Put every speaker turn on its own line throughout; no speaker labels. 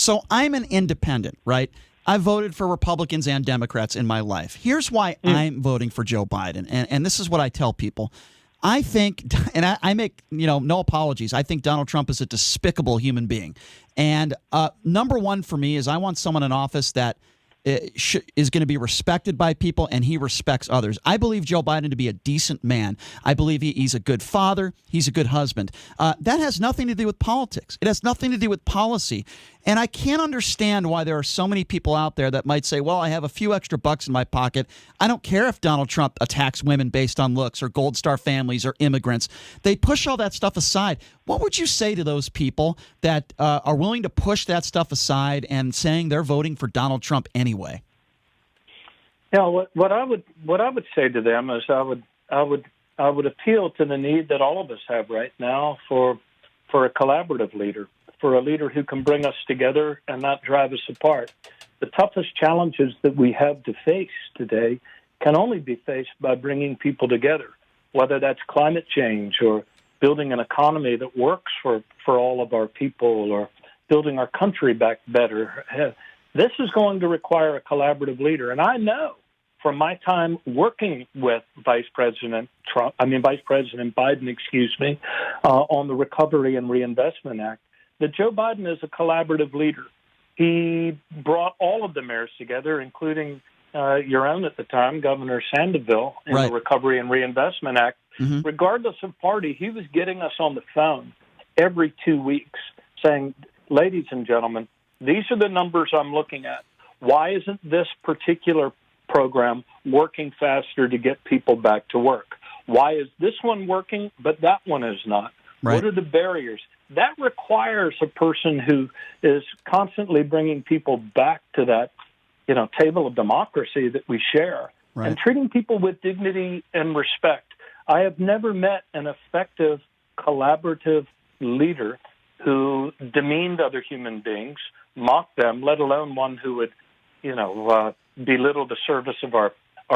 So I'm an independent, right? I voted for Republicans and Democrats in my life. Here's why I'm voting for Joe Biden, and this is what I tell people. I think, and I make no apologies, I think Donald Trump is a despicable human being. And number one for me is I want someone in office that is going to be respected by people, and he respects others. I believe Joe Biden to be a decent man. I believe he's a good father. He's a good husband. That has nothing to do with politics. It has nothing to do with policy. And I can't understand why there are so many people out there that might say, well, I have a few extra bucks in my pocket. I don't care if Donald Trump attacks women based on looks or Gold Star families or immigrants. They push all that stuff aside. What would you say to those people that are willing to push that stuff aside and saying they're voting for Donald Trump anyway?
Yeah, what I would say to them is I would appeal to the need that all of us have right now for a collaborative leader, for a leader who can bring us together and not drive us apart. The toughest challenges that we have to face today can only be faced by bringing people together, whether that's climate change or building an economy that works for all of our people or building our country back better. This is going to require a collaborative leader. And I know from my time working with Vice President Biden, on the Recovery and Reinvestment Act, that Joe Biden is a collaborative leader. He brought all of the mayors together, including your own at the time, Governor Sandoval, in the Recovery and Reinvestment Act. Mm-hmm. Regardless of party, he was getting us on the phone every 2 weeks saying, ladies and gentlemen, these are the numbers I'm looking at. Why isn't this particular program working faster to get people back to work? Why is this one working, but that one is not? Right. What are the barriers? That requires a person who is constantly bringing people back to that, table of democracy that we share, and treating people with dignity and respect. I have never met an effective collaborative leader who demeaned other human beings, mocked them, let alone one who would, belittle the service of our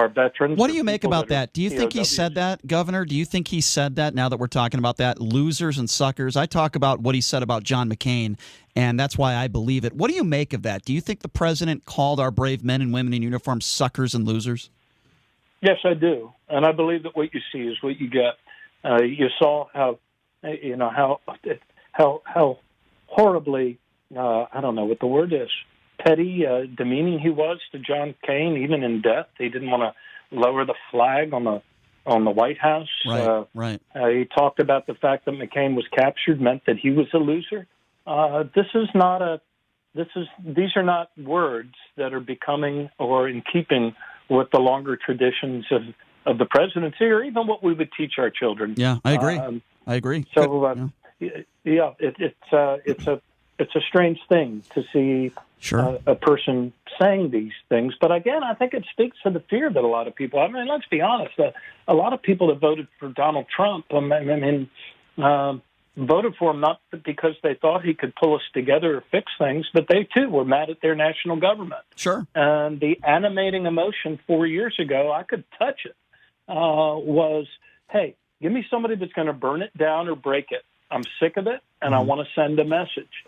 veterans.
What do you make about that? Do you think he said that, Governor? Do you think he said that now that we're talking about that? Losers and suckers. I talk about what he said about John McCain, and that's why I believe it. What do you make of that? Do you think the president called our brave men and women in uniform suckers and losers?
Yes, I do. And I believe that what you see is what you get. You saw how horribly, I don't know what the word is, petty, demeaning he was to John McCain, even in death. He didn't want to lower the flag on the White House.
Right.
He talked about the fact that McCain was captured meant that he was a loser. These are not words that are becoming or in keeping with the longer traditions of the presidency, or even what we would teach our children.
Yeah, I agree. I agree.
So, it's a strange thing to see a person saying these things. But again, I think it speaks to the fear that a lot of people, let's be honest, a lot of people that voted for Donald Trump, voted for him not because they thought he could pull us together or fix things, but they too were mad at their national government.
Sure.
And the animating emotion 4 years ago, I could touch it, was, hey, give me somebody that's going to burn it down or break it. I'm sick of it, and I want to send a message.